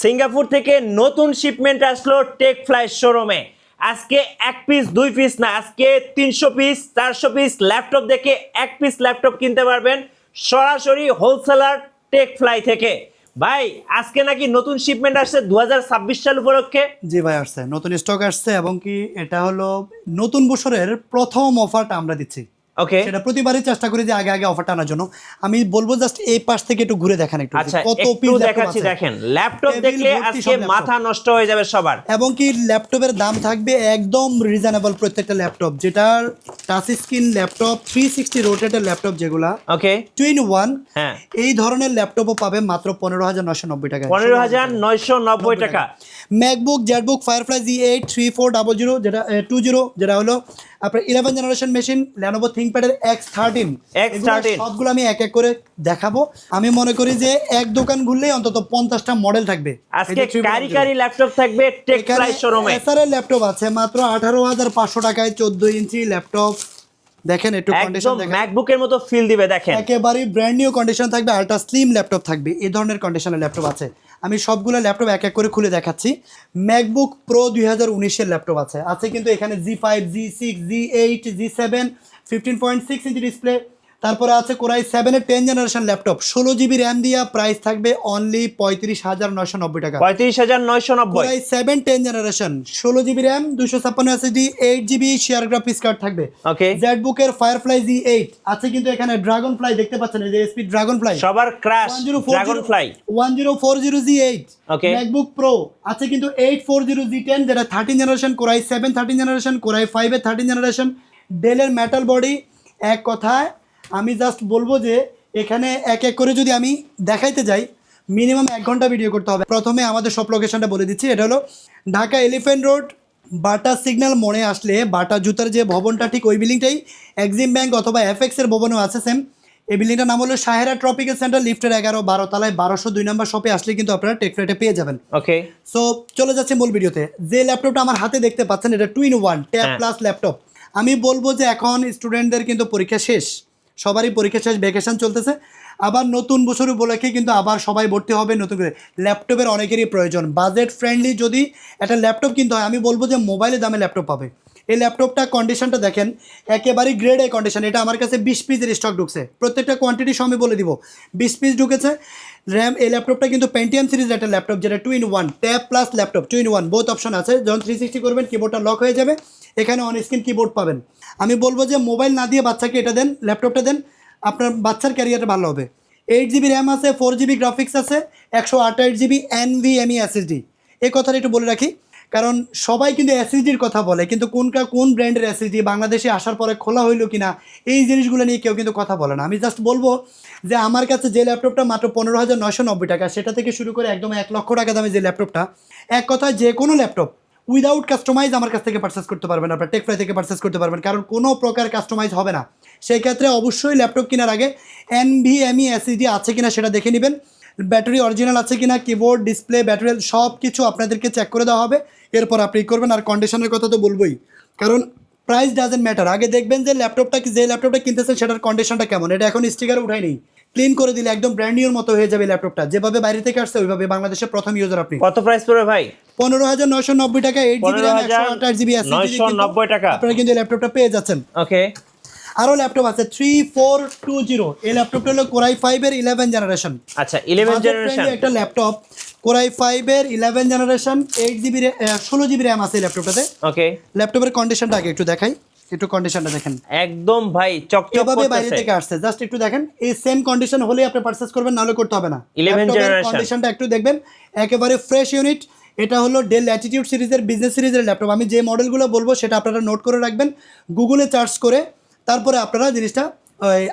Singapore থেকে নতুন shipment আসলো টেক ফ্লাই শোরুমে। আজকে এক পিস দুই পিস না, আজকে 300 পিস 400 পিস ল্যাপটপ দেখে এক পিস ল্যাপটপ কিনতে পারবেন সরাসরি হোলসেলার টেক ফ্লাই থেকে। ভাই আজকে নাকি নতুন শিপমেন্ট আসছে 2026 সাল উপলক্ষে। জি ভাই, আসছে নতুন স্টক আসছে এবং কি এটা হলো নতুন বছরের প্রথম অফারটা আমরা দিচ্ছি। ওকে, সেটা প্রতিবারই চেষ্টা করি যে আগে আগে অফারটা আনার জন্য। আমি বলবো জাস্ট এই পাশ থেকে একটু ঘুরে দেখেন একটু, আচ্ছা কত একটু পিস দেখাচ্ছি, দেখেন ল্যাপটপ দেখলে আজকে মাথা নষ্ট হয়ে যাবে সবার। এবং কি ল্যাপটপের দাম থাকবে একদম রিজনেবল প্রত্যেকটা ল্যাপটপ, যেটার touch screen laptop 360 rotated laptop যেগুলা ওকে 2 in 1, হ্যাঁ এই ধরনের ল্যাপটপও পাবে মাত্র 15,990 টাকা। 15,990 টাকা। ম্যাকবুক জেটবুক ফায়ারফ্লাই Z8 3400 যেটা 20 যেটা হলো আপনার 11 জেনারেশন মেশিন ল্যানোভো থিংকপ্যাডের X13 সবগুলো আমি এক এক করে দেখাবো। আমি মনে করি যে এক দোকান ঘুরলেই অন্তত 50টা মডেল থাকবে। আজকে কারি ল্যাপটপ থাকবে টেক ফ্লাই শোরুমে। এসআরএল ল্যাপটপ আছে মাত্র 18,500 টাকায় 14 ইঞ্চি ল্যাপটপ। দেখেন একটু কন্ডিশন দেখেন, ম্যাকবুকের মতো ফিল দিবে, দেখেন একেবারে ব্র্যান্ড নিউ কন্ডিশন থাকবে, আলট্রা স্লিম ল্যাপটপ থাকবে, এই ধরনের কন্ডিশনের ল্যাপটপ আছে। আমি সবগুলো ল্যাপটপ এক এক করে খুলে দেখাচ্ছি। ম্যাকবুক প্রো 2019-এর ল্যাপটপ আছে কিন্তু এখানে Z5 Z6 Z8 Z7 15.6 ইঞ্চি ডিসপ্লে। তারপরে আছে কোরাই 7-এর 10 জেনারেশন ল্যাপটপ 16 জিবি র্যাম দিয়া, প্রাইস থাকবে অনলি 35,990 টাকা। 35,990। Core i 7 10 generation 16 GB RAM 256 SSD 8 GB share graphics card থাকবে। ওকে, জেটবুকের ফায়ারফ্লাই Z8 আছে কিন্তু এখানে ড্রাগন ফ্লাই দেখতে পাচ্ছেন, এই যে এসপি ড্রাগন ফ্লাই সবার ক্রাশ ড্রাগন ফ্লাই 1040 Z8। ওকে, ম্যাকবুক প্রো আছে কিন্তু 840 Z10 যেটা 13 জেনারেশন, কোরাই 7 13 জেনারেশন, কোরাই 5 এর 13 জেনারেশন, ডেলের মেটাল বডি। এক কথায় আমি জাস্ট বলবো যে এখানে এক এক করে যদি আমি দেখাইতে যাই মিনিমাম 1 ঘন্টা ভিডিও করতে হবে। প্রথমে আমাদের সব লোকেশনটা বলে দিচ্ছি, এটা হলো ঢাকা এলিফ্যান্ট রোড বাটা সিগন্যাল মোড়ে আসলে বাটা জুতার যে ভবনটা ঠিক ওই বিল্ডিংটাই এক্সিম ব্যাংক অথবা FX এর ভবনও আছে সেম। এই বিল্ডিংটার নাম হলো সাহেরা ট্রপিক্যাল সেন্টার, লিফটের 11-12 তলায় 1202 নম্বর শপে আসলে কিন্তু আপনারা টেক ফ্লাইটে পেয়ে যাবেন। ওকে, সো চলে যাচ্ছে মূল ভিডিওতে। যে ল্যাপটপটা আমার হাতে দেখতে পাচ্ছেন এটা 2 in 1 ট্যাব প্লাস ল্যাপটপ। আমি বলবো যে এখন স্টুডেন্টদের কিন্তু পরীক্ষা শেষ, সবারই পরীক্ষা শেষ, ভ্যাকেশন চলতেছে, আবার নতুন বছর উপলক্ষে কিন্তু আবার সবাই ভর্তি হবে নতুন করে। ল্যাপটপের অনেকেরই প্রয়োজন, বাজেট ফ্রেন্ডলি যদি একটা ল্যাপটপ কিনতে হয় আমি বলবো যে মোবাইলের দামে ল্যাপটপ পাবে। এই ল্যাপটপটা কন্ডিশনটা দেখেন একেবারেই গ্রেড এ কন্ডিশন। এটা আমার কাছে 20 পিসের স্টক ঢুকছে, প্রত্যেকটা কোয়ান্টিটি সময় বলে দিব 20 পিস ঢুকেছে। র্যাম এই ল্যাপটপটা কিন্তু পেন্টিয়াম সিরিজ একটা ল্যাপটপ, যেটা 2 in 1 tab plus laptop 2 in 1 both option আছে। যখন 360 করবেন কিবোর্ডটা লক হয়ে যাবে, এখানে অন স্ক্রিন কিবোর্ড পাবেন। আমি বলবো যে মোবাইল না দিয়ে বাচ্চাকে এটা দেন, ল্যাপটপটা দেন, আপনার বাচ্চার ক্যারিয়ারটা ভালো হবে। 8 জিবি র্যাম আছে, 4 জিবি গ্রাফিক্স আছে, 128 জিবি NVMe SSD। এই কথাটা একটু বলে রাখি, কারণ সবাই কিন্তু SSDর কথা বলে, কিন্তু কোন ব্র্যান্ডের SSD বাংলাদেশে আসার পরে খোলা হইলো কিনা এই জিনিসগুলো নিয়ে কেউ কিন্তু কথা বলে না। আমি জাস্ট বলবো যে আমার কাছে যে ল্যাপটপটা মাত্র 15,990 টাকা, সেটা থেকে শুরু করে একদম 1 লক্ষ টাকা দামে যে ল্যাপটপটা, এক কথায় যে কোনো ল্যাপটপ উইদাউট কাস্টমাইজ আমার কাছ থেকে পারচেস করতে পারবেন, আপনার টেক ফ্লাই থেকে পারচেস করতে পারবেন, কারণ কোনো প্রকার কাস্টমাইজ হবে না। সেই ক্ষেত্রে অবশ্যই ল্যাপটপ কেনার আগে NVMe SSD আছে কিনা সেটা দেখে নেবেন, ব্যাটারি অরিজিনাল আছে কিনা, কিবোর্ড ডিসপ্লে ব্যাটারি সব কিছু আপনাদেরকে চেক করে দেওয়া হবে, এরপর আপনি করবেন। আর কন্ডিশনের কথা তো বলবোই, কারণ প্রাইস ডাজেন্ট ম্যাটার। আগে দেখবেন যে ল্যাপটপটা কিনতেছেন সেটার কন্ডিশনটা কেমন। এটা এখন স্টিকার উঠাই নেই, ক্লিন করে দিলে একদম ব্র্যান্ড নিউর মতো হয়ে যাবে ল্যাপটপটা, যেভাবে বাইরে থেকে আসছে ওইভাবে বাংলাদেশের প্রথম ইউজার আপনি। কত প্রাইস পড়বে ভাই? 15,990 টাকা, 8 জিবি র্যাম 128 জিবি SSD 990 টাকা আপনারা কিন্তু এই ল্যাপটপটা পেয়ে যাচ্ছেন। ওকে, আরো ল্যাপটপ আছে 3420, এই ল্যাপটপটা হলো কোরাই 5 এর 11 জেনারেশন। আচ্ছা 11 জেনারেশন একটা ল্যাপটপ, কোরাই 5 এর 11 জেনারেশন 8 জিবি 16 জিবি র্যাম আছে এই ল্যাপটপটাতে। ওকে, ল্যাপটপের কন্ডিশনটা আগে একটু দেখাই, একটু কন্ডিশনটা দেখেন একদম ভাই চকচক এভাবে বাইরে করতেছে। থেকে আসছে, জাস্ট একটু দেখেন। এই সেম কন্ডিশন হলে আপনি পারচেজ করবেন, নাহলে করতে হবে না। 11 জেনারেশন কন্ডিশনটা একটু দেখবেন, একেবারে ফ্রেশ ইউনিট। এটা হলো ডেল ল্যাটিটিউড সিরিজের বিজনেস সিরিজের ল্যাপটপ। আমি যে মডেলগুলো বলবো সেটা আপনারা নোট করে রাখবেন, গুগলে সার্চ করে তারপরে আপনারা জিনিসটা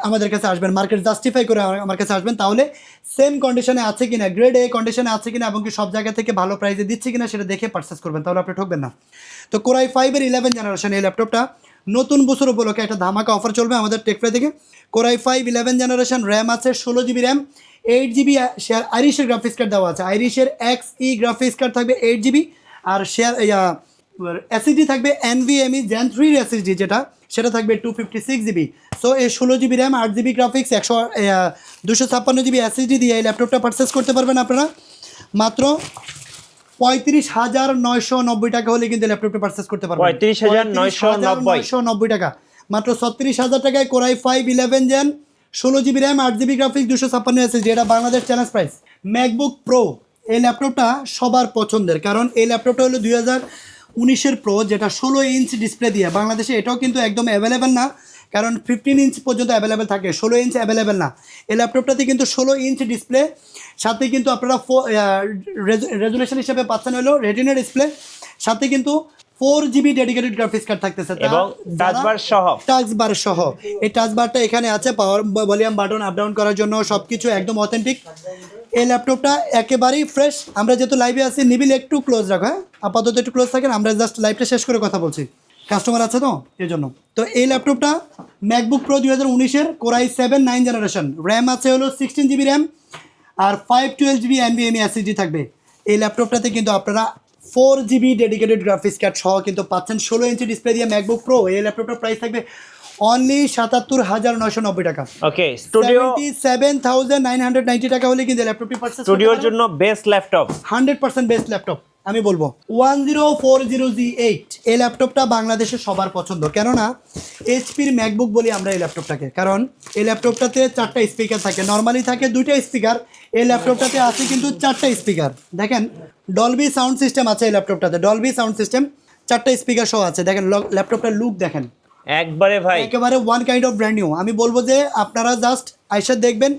আমাদের কাছে আসবেন, মার্কেট জাস্টিফাই করে আমার কাছে আসবেন, তাহলে সেম কন্ডিশনে আছে কিনা, গ্রেড এ কন্ডিশনে আছে কিনা এবং কি সব জায়গা থেকে ভালো প্রাইসে দিচ্ছে কিনা সেটা দেখে পারচেস করবেন, তাহলে আপনি ঠকবেন না। তো কোরাই 5 এর 11 জেনারেশন এই ল্যাপটপটা নতুন বছর উপলক্ষে একটা ধামাকা অফার চলবে আমাদের টেক ফ্লাই থেকে। কোরাই 5 11 জেনারেশন, র্যাম আছে 16 জিবি র্যাম, 8 জিবি আইরিশের গ্রাফিক্স কার্ড দেওয়া আছে, আইরিশের XE গ্রাফিক্স কার্ড থাকবে 8 জিবি, আর SSD থাকবে NVMe Gen 3 SSD যেটা, সেটা থাকবে 256 জিবি। সো এই 16 GB RAM 8 GB graphics 256 GB SSD দিয়ে এই ল্যাপটপটা পারচেস করতে পারবেন আপনারা মাত্র 35,990 টাকা হলে কিন্তু ল্যাপটপটা পারচেস করতে পারবেন। 35,990 টাকা, মাত্র 36,000 টাকায় core i 5 11 gen 16 GB RAM 8 GB graphics 256 SSD, এটা Bangladesh challenge price. MacBook Pro, এই ল্যাপটপটা সবার পছন্দের, কারণ এই ল্যাপটপটা হলো 2019-এর প্রো, যেটা 16 ইঞ্চ ডিসপ্লে দিয়ে। বাংলাদেশে এটাও কিন্তু একদম অ্যাভেলেবেল না, কারণ 15 ইঞ্চ পর্যন্ত অ্যাভেলেবেল থাকে, 16 ইঞ্চ অ্যাভেলেবেল না। এই ল্যাপটপটাতে কিন্তু 16 ইঞ্চ ডিসপ্লে, সাথে কিন্তু আপনারা রেজুলেশন হিসেবে পাচ্ছেন হলো রেটিনা ডিসপ্লে, সাথে কিন্তু 4 জিবি ডেডিকেটেড গ্রাফিক্স কার্ড থাকতেছে এবং টাচ বার সহ। টাচ বার সহ, এই টাচ বারটা এখানে আছে, পাওয়ার ভলিউম বাটন আপ ডাউন করার জন্য সবকিছু একদম অথেন্টিক। এই ল্যাপটপটা একেবারেই ফ্রেশ। আমরা যেহেতু লাইভে আছি, নিবিল একটু ক্লোজ রাখো, হ্যাঁ আপাতত একটু ক্লোজ থাকেন, আমরা জাস্ট লাইভটা শেষ করে কথা বলছি, কাস্টমার আছে তো এই জন্য। তো এই ল্যাপটপটা ম্যাকবুক প্রো 2019-এর কোরাই 7 9 জেনারেশন, র্যাম আছে হলো 16 জিবি র্যাম আর 512 জিবি NVMe SSD থাকবে। এই ল্যাপটপটাতে কিন্তু আপনারা 4 জিবি ডেডিকেটেড গ্রাফিক্স কার্ড সহ কিন্তু পাচ্ছেন 16 ইঞ্চি ডিসপ্লে দিয়ে ম্যাকবুক প্রো। এই ল্যাপটপটার প্রাইস থাকবে অনলি 77,990 টাকা। ওকে, স্টুডিও 77,990 টাকা হলে কিন্তু ল্যাপটপটি পারচেজ স্টুডিওর জন্য বেস্ট ল্যাপটপ, 100% বেস্ট ল্যাপটপ আমি বলবো। 1040Z8 এই ল্যাপটপটা বাংলাদেশে সবার পছন্দ, কেননা এইচপির ম্যাকবুক বলি আমরা এই ল্যাপটপটাকে, কারণ এই ল্যাপটপটাতে 4টা স্পিকার থাকে, নর্মালি থাকে 2টা স্পিকার, এই ল্যাপটপটাতে আছে কিন্তু 4টা স্পিকার। দেখেন ডলবি সাউন্ড সিস্টেম আছে এই ল্যাপটপটাতে, ডলবি সাউন্ড সিস্টেম, 4টা স্পিকার সহ আছে। দেখেন ল্যাপটপটার লুক দেখেন, একবারে ভাই একেবারে one kind of brand new. আমি বলবো যে আপনারা জাস্ট আইসা দেখবেন,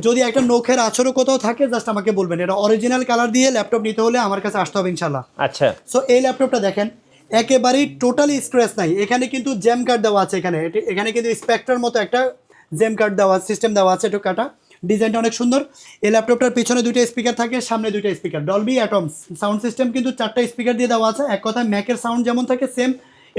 যদি একটা নখের আছরও কোথাও থাকে জাস্ট আমাকে বলবেন, এটা অরিজিনাল কালার দিয়ে ল্যাপটপ নিতে হলে আমার কাছে আসতে হবে ইনশাল্লাহ। আচ্ছা, সো এই ল্যাপটপটা দেখেন একেবারেই টোটালি স্ক্র্যাচ নাই, এখানে কিন্তু জেম কার্ড দেওয়া আছে, এখানে কিন্তু স্পেক্ট্রার মতো একটা জেম কার্ড দেওয়া সিস্টেম দেওয়া আছে, একটু কাটা, ডিজাইনটা অনেক সুন্দর। এই ল্যাপটপটার পিছনে 2টা স্পিকার থাকে, সামনে 2টা speaker, Dolby atoms sound system কিন্তু 4টা স্পিকার দিয়ে দেওয়া আছে। এক কথায় ম্যাকের সাউন্ড যেমন থাকে সেম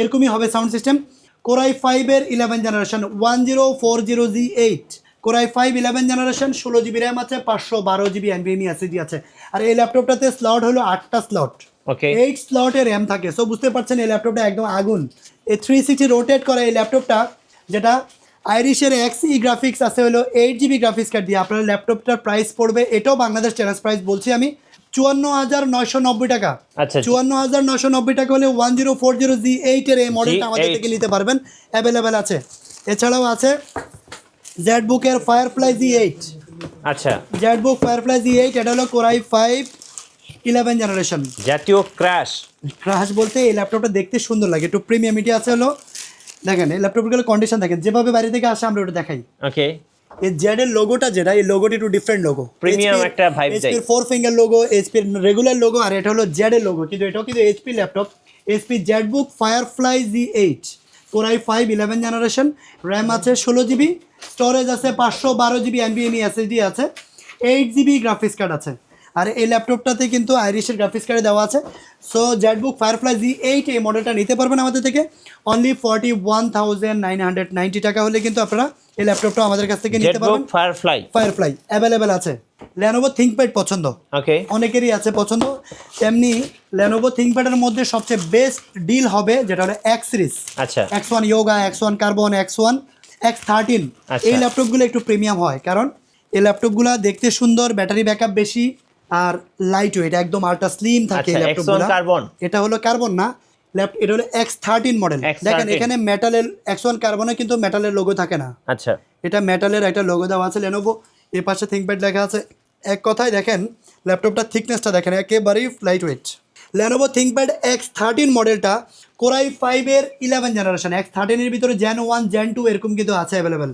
এরকমই হবে সাউন্ড সিস্টেম। কোরাই 5-এর 11 generation 1040Z8, core i 5 11 generation, 16 GB RAM আছে, 512 জিবি NVMe SSD আছে। আর এই ল্যাপটপটাতে স্লট হলো 8টা স্লট, ওকে 8 স্লটে র্যাম থাকে। সো বুঝতে পারছেন এই ল্যাপটপটা একদম আগুন। এই 360 রোটেট করা এই ল্যাপটপটা, যেটা আইরিশের XE গ্রাফিক্স আছে হলো 8 জিবি গ্রাফিক্স কার্ড দিয়ে, আপনার ল্যাপটপটার প্রাইস পড়বে, এটাও বাংলাদেশ চ্যালেঞ্জ প্রাইস বলছি আমি, 54,990 টাকা। আচ্ছা, 54,990 টাকা হলে 1040Z8 এর এই মডেলটা আমাদের থেকে নিতে পারবেন, অ্যাভেলেবেল আছে। এছাড়াও আছে জেটবুকের ফায়ারফ্লাই Z8, আচ্ছা জেটবুক ফায়ারফ্লাই Z8, এটা হলো কোরাই 5 11 জেনারেশন। জাতীয় ক্র্যাশ বলতে এই ল্যাপটপটা দেখতে সুন্দর লাগে, একটু প্রিমিয়ামিটি আছে হলো। দেখেন এই ল্যাপটপগুলো কন্ডিশন দেখেন, যেভাবে বাইরে থেকে আসে আমরা ওটা দেখাই। ওকে, এই জেড এর লোগোটা, যেটা এই লোগোটি একটু ডিফারেন্ট লোগো, প্রিমিয়াম একটা ভাইব দেয়। HP 4 finger logo, HP regular logo, আর এটা হলো জেড এর লোগো, কিন্তু এটাও কিন্তু HP laptop. HP Jetbook Firefly Z8 core i 5 11 generation, RAM আছে 16 জিবি, স্টোরেজ আছে 512 জিবি NVMe SSD আছে, 8 জিবি গ্রাফিক্স কার্ড আছে। আর এই ল্যাপটপটাতে কিন্তু আইরিশের গ্রাফিক্স কার্ড দেওয়া আছে। সো জেটবুক ফায়ারফ্লাই Z8 এই মডেলটা নিতে পারবেন আমাদের থেকে অনলি 41,990 টাকা হলে কিন্তু আপনারা এই ল্যাপটপটা আমাদের কাছ থেকে নিতে পারবেন। ফায়ারফ্লাই অ্যাভেলেবেল আছে। লেনোভো থিংকপ্যাড পছন্দ, ওকে অনেকেরই আছে পছন্দ, তেমনি লেনোভো থিংকপ্যাডের মধ্যে সবচেয়ে বেস্ট ডিল হবে যেটা হলো X সিরিজ, আচ্ছা X1 yoga, X1 carbon, X1 X13। আচ্ছা। এই ল্যাপটপগুলো একটু প্রিমিয়াম হয়, কারণ এই ল্যাপটপগুলো দেখতে সুন্দর, ব্যাটারি ব্যাকআপ বেশি, আর লাইট ওয়েট, একদম আল্ট্রা স্লিম থাকে এই আচ্ছা, ল্যাপটপগুলো। X1 কার্বন, এটা হলো কার্বন না, এটা হলো X13 মডেল। দেখেন এখানে মেটালের, X1 কার্বনে কিন্তু মেটালের লোগো থাকে না, আচ্ছা এটা মেটালের একটা লোগো দেওয়া আছে লেনোভো। এর পাশে থিংকপ্যাড লেখা আছে। এক কথায় দেখেন ল্যাপটপটার থিকনেসটা দেখেন, একেবারেই light weight. Lenovo ThinkPad X13 মডেলটা কোরাই 5-এর 11 জেনারেশন, X13 এর ভিতরে Gen 1 Gen 2 এরকম কিন্তু আছে অ্যাভেলেবেল।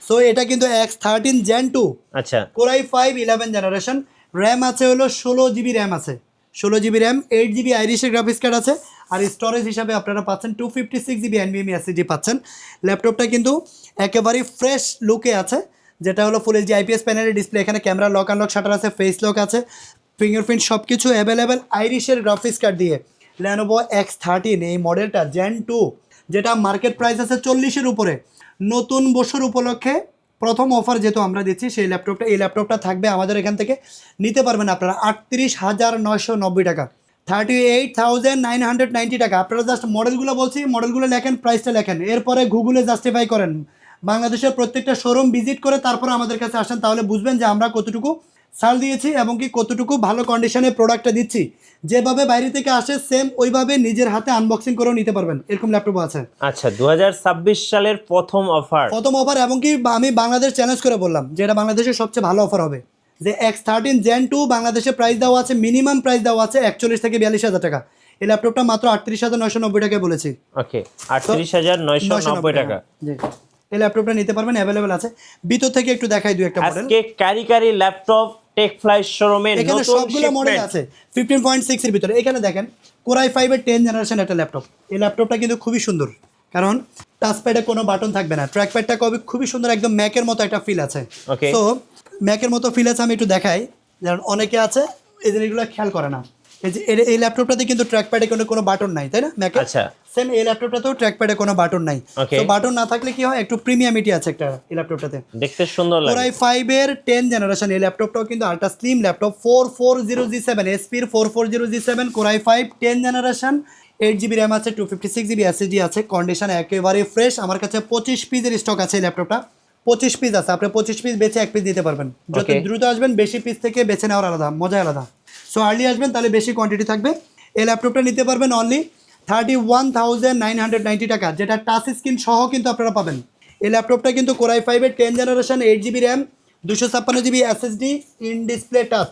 সো এটা কিন্তু X13 Gen 2, আচ্ছা কোরাই 5 11 জেনারেশন, র্যাম আছে হলো 16 জিবি র্যাম আছে, 16 জিবি র্যাম, 8 জিবি আইরিশের গ্রাফিক্স কার্ড আছে। আর স্টোরেজ হিসাবে আপনারা পাচ্ছেন 256 জিবি NVMe SSD পাচ্ছেন। ল্যাপটপটা কিন্তু একেবারেই ফ্রেশ লুকে আছে, যেটা হলো ফুল এইচডি IPS প্যানেলের ডিসপ্লে, এখানে ক্যামেরা লক আনলক শাটার আছে, ফেস লক আছে, ফিঙ্গারপ্রিন্ট সব কিছু অ্যাভেলেবেল আইরিশের গ্রাফিক্স কার্ড দিয়ে। ল্যানোভো X13 এই মডেলটা Gen 2, যেটা মার্কেট প্রাইস আছে 40-এর উপরে, নতুন বছর উপলক্ষে প্রথম অফার যেহেতু আমরা দিচ্ছি, সেই ল্যাপটপটা, এই ল্যাপটপটা থাকবে আমাদের এখান থেকে নিতে পারবেন আপনারা 38,990 টাকা, 38,990 টাকা। আপনারা জাস্ট মডেলগুলো বলছি, মডেলগুলো লেখেন, প্রাইসটা লেখেন, এরপরে গুগলে জাস্টিফাই করেন, বাংলাদেশের প্রত্যেকটা শোরুম ভিজিট করে তারপরে আমাদের কাছে আসেন, তাহলে বুঝবেন যে আমরা কতটুকু ছাড় দিয়েছি এবং কি কতটুকু ভালো কন্ডিশনে প্রোডাক্টটা দিচ্ছি, যেভাবে বাইরে থেকে আসে সেম ওইভাবে নিজের হাতে আনবক্সিং করেও নিতে পারবেন, এরকম ল্যাপটপ আছে। আচ্ছা 2026 সালের প্রথম অফার। প্রথম অফার, এবং কি আমি বাংলাদেশ চ্যালেঞ্জ করে বললাম যে এটা বাংলাদেশের সবচেয়ে ভালো অফার হবে, যে X13 Gen 2 বাংলাদেশে প্রাইস দেওয়া আছে, মিনিমাম প্রাইস দেওয়া আছে 41 থেকে 42 হাজার টাকা। এই ল্যাপটপটা মাত্র 38,990 টাকায় বলেছি। ওকে 38,990 টাকা। জি, এই ল্যাপটপটা নিতে পারবেন, অ্যাভেলেবেল আছে। ভিতর থেকে একটু দেখাই দুই একটা মডেল। আজকে কারি ল্যাপটপ টেক ফ্লাই শোরুমে এখানে নতুন সবগুলো মডেল shipment। আছে 15.6 এর ভিতরে। এখানে দেখেন Core i5 এর 10 জেনারেশন একটা ল্যাপটপ। এই ল্যাপটপটা কিন্তু খুবই সুন্দর, কারণ টাচপ্যাডে কোনো বাটন থাকবে না, ট্র্যাকপ্যাডটা খুবই সুন্দর, একদম ম্যাকের মতো একটা ফিল আছে। Okay. তো ম্যাকের মতো ফিল আছে, আমি একটু দেখাই, যেমন অনেকে আছে এই জিনিসগুলো খেয়াল করে না। এই যে এই ল্যাপটপটাতে কিন্তু ট্র্যাকপ্যাডে কোনো বাটন নাই, তাই না ম্যাকে? আচ্ছা। সেম এই ল্যাপটপটাতেও ট্র্যাকপ্যাডে কোনো বাটন নাই। Okay. তো বাটন না থাকলে কি হয়, একটু প্রিমিয়ামিটি আছে একটা এই ল্যাপটপটাতে। দেখতে সুন্দর Core লাগে। i5 এর 10 জেনারেশন এই ল্যাপটপটাও কিন্তু ultra slim laptop, 440G7 SP 440G7 Core i5 10 generation, 8GB RAM আছে, 256GB SSD আছে, কন্ডিশন একেবারে ফ্রেশ। আমার কাছে 25 পিসের স্টক আছে এই ল্যাপটপটা, 25 পিস আছে। আপনি 25 পিস বেচে 1 পিস দিতে পারবেন। যত Okay. দ্রুত আসবেন বেশি পিস থেকে বেছে নেওয়ার আলাদা মজা আলাদা। সো আর্লি আসবেন তাহলে বেশি কোয়ান্টিটি থাকবে। এই ল্যাপটপটা নিতে পারবেন অনলি 31,990 টাকা, যেটা টাচ স্ক্রিন সহ কিন্তু আপনারা পাবেন। এই ল্যাপটপটা কিন্তু Core i5 এর 10 generation, 8GB RAM, 256GB SSD, in display touch,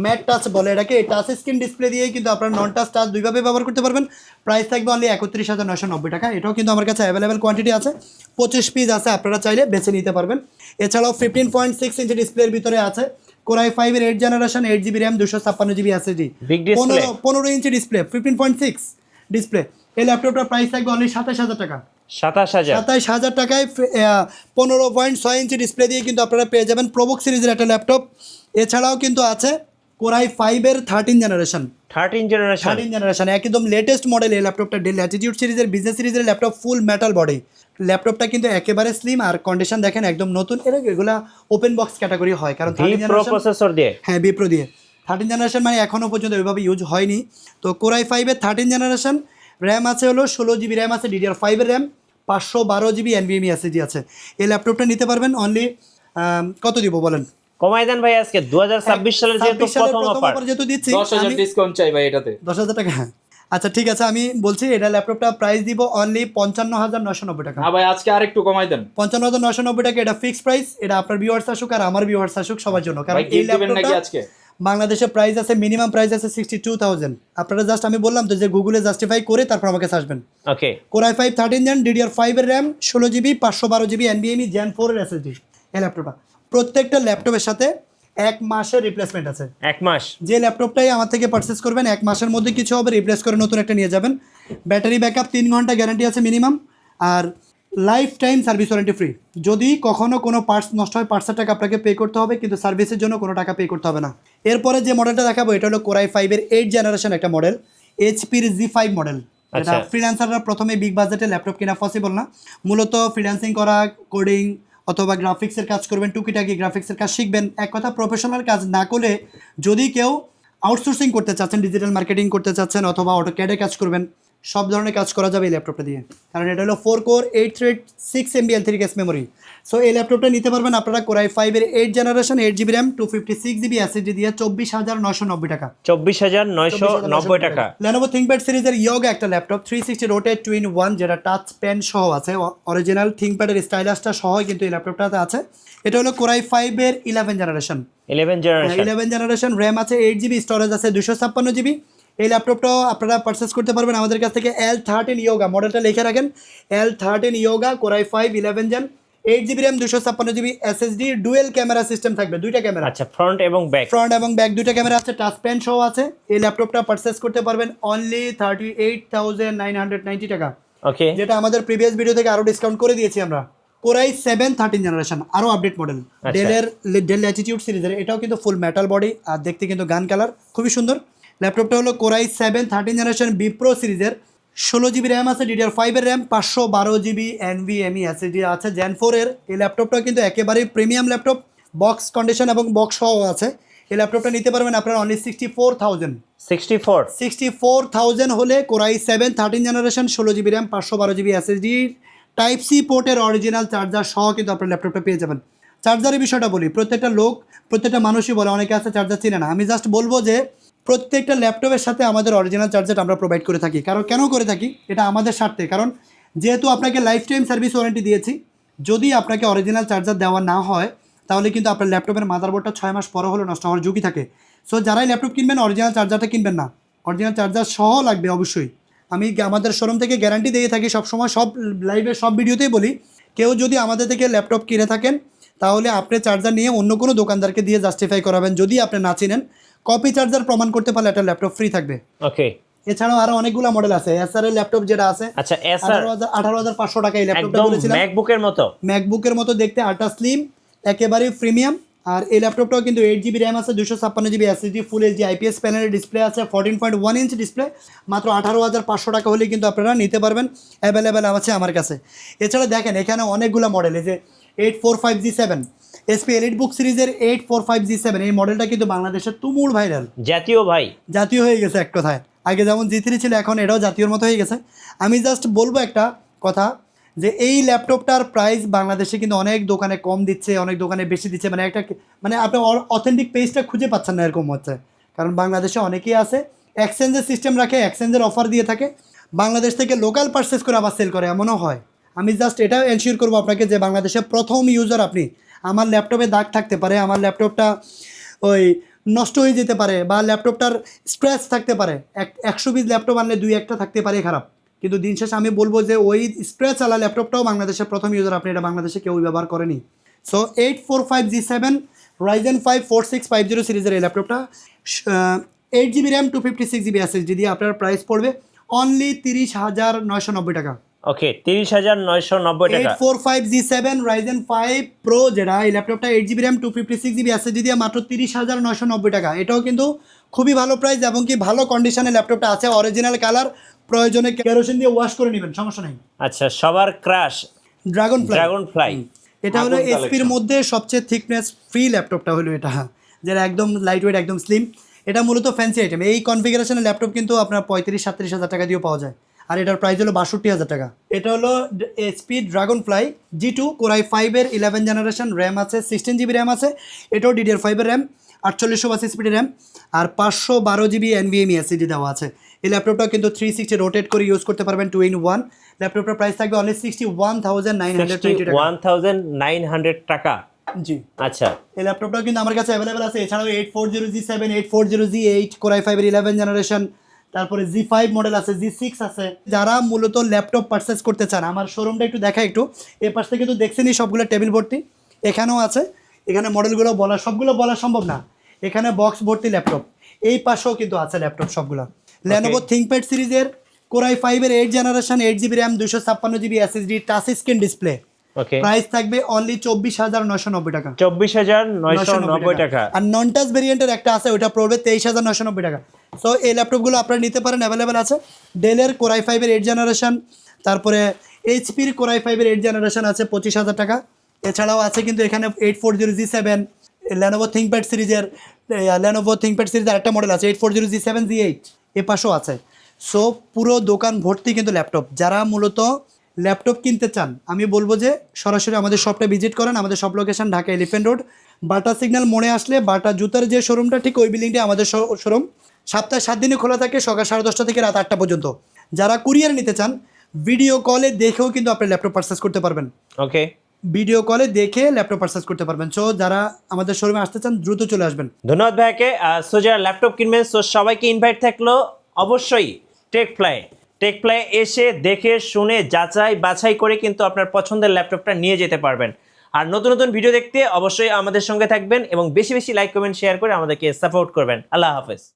mat touch বলে এটাকে। এই টাচ স্ক্রিন ডিসপ্লে দিয়েই কিন্তু আপনারা নন টাচ টাচ দুইভাবে ব্যবহার করতে পারবেন। প্রাইস থাকবে অনলি 31,990 টাকা। এটাও কিন্তু আমার কাছে অ্যাভেলেবেল কোয়ান্টিটি আছে, 25 পিস আছে, আপনারা চাইলে বেছে নিতে পারবেন। এছাড়াও 15.6 ইঞ্চি ডিসপ্লের ভিতরে আছে Core i5 এর 8 generation, 8GB RAM, 256GB SSD, Big display। 15 inch display, 15.6 display. এই ল্যাপটপটার প্রাইস থাকবে অনলি 27,000 টাকা। 27,000। 27,000 টাকায় 15.6 ইঞ্চি ডিসপ্লে দিয়ে কিন্তু আপনারা পেয়ে যাবেন প্রোবুক সিরিজের একটা ল্যাপটপ। এছাড়াও কিন্তু আছে Core i5 এর 13 জেনারেশন, 13 জেনারেশন। একদম লেটেস্ট মডেল এই ল্যাপটপটা, ডেল ল্যাটিটিউড সিরিজের বিজনেস সিরিজের ল্যাপটপ, ফুল মেটাল বডি। ল্যাপটপটা কিন্তু একেবারে স্লিম, আর কন্ডিশন দেখেন একদম নতুন। এগুলা ওপেন বক্স ক্যাটাগরি হয়, কারণ 13 প্রো জেনারেশন প্রসেসর দিয়ে। হ্যাঁ বিপ্রো দিয়ে 13 জেনারেশন, মানে এখনও পর্যন্ত ওইভাবে ইউজ হয়নি। তো Core i5 এর 13 জেনারেশন, র্যাম আছে হলো 16GB র্যাম আছে, DDR5 এর র্যাম, 512GB NVMe SSD আছে। এই ল্যাপটপটা নিতে পারবেন অনলি কত দিব বলেন? কমাই দেন ভাই, আজকে 2026 সালের যেহেতু 26 সালের প্রথম অফার। যেহেতু দিচ্ছি 10,000 ডিসকাউন্ট চাই ভাই এটাতে। 10,000 টাকা। আচ্ছা ঠিক আছে, আমি বলছি এটা ল্যাপটপটা প্রাইস দিব অনলি 55,990 টাকা। হ্যাঁ ভাই আজকে আরেকটু কমাই দেন। 55,990 টাকা, এটা ফিক্সড প্রাইস। এটা আপনার ভিউয়ার্স আসুক আর আমার ভিউয়ার্স আসুক সবার জন্য, কারণ ভাই এই gift দিবেন নাকি ল্যাপটপটা আজকে? বাংলাদেশে প্রাইস আছে, মিনিমাম প্রাইস আছে 62,000। আপনারা জাস্ট, আমি বললাম তো যে গুগলে জাস্টিফাই করে তারপর আমাকে আসবেন। ওকে Core i5 13 জেন, DDR5 এর RAM, 16GB, 512GB NVMe Gen 4 এর SSD। এই ল্যাপটপটা প্রত্যেকটা ল্যাপটপের সাথে 1 মাসের রিপ্লেসমেন্ট আছে। 1 মাস। যে ল্যাপটপটাই আমার থেকে পারচেস করবেন 1 মাসের মধ্যে কিছু হবে, রিপ্লেস করে নতুন একটা নিয়ে যাবেন। ব্যাটারি ব্যাকআপ 3 ঘন্টা গ্যারান্টি আছে মিনিমাম, আর life time service warranty free. যদি কখনো কোনো পার্টস নষ্ট হয়, পার্টসের টাকা আপনাকে পে করতে হবে, কিন্তু সার্ভিসের জন্য কোনো টাকা পে করতে হবে না। এরপরে যে মডেলটা দেখাবো এটা হলো Core i5 এর 8 জেনারেশন একটা মডেল, HP-র Z5 মডেল। এটা আচ্ছা। ফ্রিল্যান্সাররা প্রথমে বিগ বাজেটে ল্যাপটপ কেনা পসিবল না, মূলত ফ্রিল্যান্সিং করা, কোডিং অথবা গ্রাফিক্সের কাজ করবেন, টুকিটাকি গ্রাফিক্সের কাজ শিখবেন। এক কথা প্রফেশনাল কাজ না করলে, যদি কেউ আউটসোর্সিং করতে চাচ্ছেন, ডিজিটাল মার্কেটিং করতে চাচ্ছেন, অথবা অটোক্যাডে কাজ করবেন, সব ধরনের কাজ করা যাবে এই ল্যাপটপটা দিয়ে, কারণ এটা হলো 4 core 8 thread 6 MB L3 memory. So এই ল্যাপটপটা নিতে পারবেন আপনারা Core i5 এর 8 generation, 8GB RAM, 256GB SSD দিয়ে 24,990 টাকা। 24,990 টাকা। Lenovo ThinkPad সিরিজের ইয়োগা একটা ল্যাপটপ, 360 রোটেট 2-in-1, যেটা টাচ পেন সহ আছে, অরিজিনাল থিঙ্কপ্যাডের স্টাইলাসটা সহ কিন্তু এই ল্যাপটপটাতে আছে। এটা হলো Core i5 এর 11 জেনারেশন, 11 জেনারেশন, র্যাম আছে 8GB, স্টোরেজ আছে 256GB। এই ল্যাপটপটাও আপনারা পারচেস করতে পারবেন আমাদের কাছ থেকে। L13 ইয়োগা মডেলটা লিখে রাখেন, L13 Yoga, Core i5 11 gen, 8GB RAM, 256GB SSD, dual camera system থাকবে, দুইটা ক্যামেরা। আচ্ছা, ফ্রন্ট এবং ব্যাক দুইটা ক্যামেরা আছে, টাচ পেন সহ আছে। এই ল্যাপটপটা পারচেস করতে পারবেন অনলি 38,990 টাকা। ওকে, যেটা আমাদের প্রিভিয়াস ভিডিও থেকে আরো ডিসকাউন্ট করে দিয়েছি আমরা। Core i7 13 জেনারেশন, আরো আপডেট মডেল, ডেল ল্যাটিটিউড সিরিজের। এটাও কিন্তু ফুল মেটাল বডি, আর দেখতে কিন্তু গান কালার, খুবই সুন্দর। ল্যাপটপটা হলো Core i7 13 জেনারেশন বিপ্রো সিরিজের, 16GB র্যাম আছে, DDR5 এর র্যাম, 512GB NVMe SSD আছে Gen 4 এর। এই ল্যাপটপটা কিন্তু একেবারেই প্রিমিয়াম ল্যাপটপ, বক্স কন্ডিশন এবং বক্স সহ আছে। এই ল্যাপটপটা নিতে পারবেন আপনারা অনলি 64,000 হলে Core i7 13 generation, 16GB RAM, 512GB SSD, type C পোর্টের অরিজিনাল চার্জার সহ কিন্তু আপনার ল্যাপটপটা পেয়ে যাবেন। চার্জারের বিষয়টা বলি, প্রত্যেকটা মানুষই বলে, অনেকে আছে চার্জার চিনে না। আমি জাস্ট বলবো যে প্রত্যেকটা ল্যাপটপের সাথে আমাদের অরিজিনাল চার্জার আমরা প্রোভাইড করে থাকি। কারণ কেন করে থাকি, এটা আমাদের স্বার্থে। কারণ যেহেতু আপনাকে লাইফ টাইম সার্ভিস ওয়ারেন্টি দিয়েছি, যদি আপনাকে অরিজিনাল চার্জার দেওয়া না হয় তাহলে কিন্তু আপনার ল্যাপটপের মাদারবোর্ডটা 6 মাস পরে হলে নষ্ট হওয়ার ঝুঁকি থাকে। সো যারাই ল্যাপটপ কিনবেন অরিজিনাল চার্জারটা কিনবেন না, অরিজিনাল চার্জার সহ লাগবে অবশ্যই। আমি আমাদের শোরুম থেকে গ্যারান্টি দিয়ে থাকি সবসময়, সব লাইভে সব ভিডিওতেই বলি, কেউ যদি আমাদের থেকে ল্যাপটপ কিনে থাকেন তাহলে আপনি চার্জার নিয়ে অন্য কোনো দোকানদারকে দিয়ে জাস্টিফাই করাবেন। যদি আপনি না চিনেন, কপি চার্জার প্রমাণ করতে পারলে একটা ল্যাপটপ ফ্রি থাকবে। ওকে, এছাড়াও আরো অনেকগুলো মডেল আছে। এসআর এর ল্যাপটপ যেটা আছে, আচ্ছা এসআর 18,500 টাকা এই ল্যাপটপটা একদম বলেছিলাম, ম্যাকবুকের মতো, ম্যাকবুকের মতো দেখতে, আল্ট্রা স্লিম, একেবারে প্রিমিয়াম। আর এই ল্যাপটপটাও কিন্তু 8GB র্যাম আছে, 256GB SSD, full HD IPS প্যানেলের ডিসপ্লে আছে, 14.1 ইঞ্চ ডিসপ্লে। মাত্র 18,500 টাকা হলে কিন্তু আপনারা নিতে পারবেন, অ্যাভেলেবেল আছে আমার কাছে। এছাড়া দেখেন এখানে অনেকগুলো মডেল, এই যে 845G7 SP EliteBook সিরিজের 845G7 এই মডেলটা কিন্তু বাংলাদেশের তুমুল ভাইরাল, জাতীয় হয়ে গেছে এক কথায়। আগে যেমন G3 ছিল, এখন এটাও জাতীয়র মতো হয়ে গেছে। আমি জাস্ট বলবো একটা কথা, যে এই ল্যাপটপটার প্রাইস বাংলাদেশে কিন্তু অনেক দোকানে কম দিচ্ছে, অনেক দোকানে বেশি দিচ্ছে, মানে আপনি অথেন্টিক পেজটা খুঁজে পাচ্ছেন না, এরকম হচ্ছে। কারণ বাংলাদেশে অনেকেই আছে এক্সচেঞ্জের সিস্টেম রাখে, এক্সচেঞ্জের অফার দিয়ে থাকে, বাংলাদেশ থেকে লোকাল পারচেস করে আবার সেল করে, এমনও হয়। আমি জাস্ট এটা এনশিওর করবো আপনাকে যে বাংলাদেশের প্রথম ইউজার আপনি। আমার ল্যাপটপে দাগ থাকতে পারে, আমার ল্যাপটপটা ওই নষ্ট হয়ে যেতে পারে, বা ল্যাপটপটার স্ক্র্যাচ থাকতে পারে, 100 পিস ল্যাপটপ আনলে 2-1টা থাকতে পারে খারাপ, কিন্তু দিন শেষে আমি বলবো যে ওই স্ক্র্যাচ আলা ল্যাপটপটাও বাংলাদেশের প্রথম ইউজার আপনি, এটা বাংলাদেশে কেউ ব্যবহার করেনি। সো 845G7 Ryzen 5 4650 সিরিজের এই ল্যাপটপটা 8GB র্যাম 256GB SSD দিয়ে আপনার প্রাইস পড়বে অনলি 30,990 টাকা। ওকে, 30,990 টাকা। 845G7 Ryzen 5 Pro যেটা, এই ল্যাপটপটা 8GB র্যাম 256GB SSD দিয়ে মাত্র 30,990 টাকা। এটাও কিন্তু খুবই ভালো প্রাইস, এবং কি ভালো কন্ডিশনে ল্যাপটপটা আছে, অরিজিনাল কালার, প্রয়োজনে কেরোসিন দিয়ে ওয়াশ করে নেবেন, সমস্যা নেই। আচ্ছা, সবার ক্রাশ ড্রাগন ফ্লাই, এটা হলো এসপির মধ্যে সবচেয়ে থিকনেস ফ্রি ল্যাপটপটা হলো এটা, যেটা একদম লাইট ওয়েট, একদম স্লিম। এটা মূলত ফ্যান্সি আইটেম। এই কনফিগারেশনের ল্যাপটপ কিন্তু আপনার 35-37 হাজার টাকা দিয়েও পাওয়া যায়, আর এটার প্রাইস হলো 62,000 টাকা। এটা হলো SP dragon fly G2 Core i5 এর 11 জেনারেশন, র্যাম আছে 16GB র্যাম আছে, এটাও DDR5 এর র্যাম, 4880 স্পিড র্যাম, আর 512GB NVMe SSD দেওয়া আছে। এই ল্যাপটপটা কিন্তু 360 রোটেট করে ইউজ করতে পারবেন 2-in-1। ল্যাপটপটার প্রাইস থাকবে অনলি 61,990 টাকা। জি, আচ্ছা, এই ল্যাপটপটাও কিন্তু আমার কাছে অ্যাভেলেবেল আছে। এছাড়াও 840G7, 840G8 Core i5 এর 11 জেনারেশন, তারপরে G5 মডেল আছে, G6 আছে। যারা মূলত ল্যাপটপ পারচেস করতে চান, আমার শোরুমটা একটু দেখা, একটু এ পাশ থেকে কিন্তু দেখছেনই সবগুলো টেবিল ভর্তি, এখানেও আছে। এখানে মডেলগুলো সবগুলো বলা সম্ভব না, এখানে বক্স ভর্তি ল্যাপটপ, এই পাশেও কিন্তু আছে ল্যাপটপ সবগুলো। Lenovo ThinkPad সিরিজের Core i5 এর 8 generation, 8GB RAM, 256GB SSD, touch screen display, okay, price থাকবে অনলি 24,990 টাকা। 24,990 টাকা। আর নন টাচ ভেরিয়েন্টের একটা আছে, ওটা পড়বে 23,990 টাকা। সো এই ল্যাপটপগুলো আপনারা নিতে পারেন, অ্যাভেলেবেল আছে। ডেলের Core i5 এর 8 জেনারেশন, তারপরে এইচপির Core i5 এর 8 জেনারেশন আছে 25,000 টাকা। এছাড়াও আছে কিন্তু এখানে 840G7 Lenovo ThinkPad সিরিজের আরেকটা মডেল আছে 840G7 G8, এ পাশেও আছে। সো পুরো দোকান ভর্তি কিন্তু ল্যাপটপ। যারা মূলত ল্যাপটপ কিনতে চান, আমি বলবো যে সরাসরি আমাদের শপটা ভিজিট করেন। আমাদের shop location Dhaka elephant road, বাটা সিগন্যাল মোড়ে আসলে বাটা জুতার যে শোরুমটা, ঠিক ওই বিল্ডিংটা আমাদের শোরুম। সপ্তাহে 7 দিনই খোলা থাকে, সকাল 10:30 থেকে রাত 8টা পর্যন্ত। যারা কুরিয়ার নিতে চান, ভিডিও কলে দেখেও কিন্তু আপনি ল্যাপটপ পারচেস করতে পারবেন। ওকে, ভিডিও কলে দেখে ল্যাপটপ পারচেস করতে পারবেন। সো যারা আমাদের শোরুমে আসতে চান দ্রুত চলে আসবেন। ধন্যবাদ ভাইকে। সো যারা ল্যাপটপ কিনবেন, সো সবাইকে ইনভাইট থাকলো, অবশ্যই টেক প্লাই এসে দেখে শুনে যাচাই বাছাই করে কিন্তু আপনার পছন্দের ল্যাপটপটা নিয়ে যেতে পারবেন। আর নতুন নতুন ভিডিও দেখতে অবশ্যই আমাদের সঙ্গে থাকবেন, এবং বেশি বেশি লাইক কমেন্ট শেয়ার করে আমাদেরকে সাপোর্ট করবেন। আল্লাহ হাফেজ।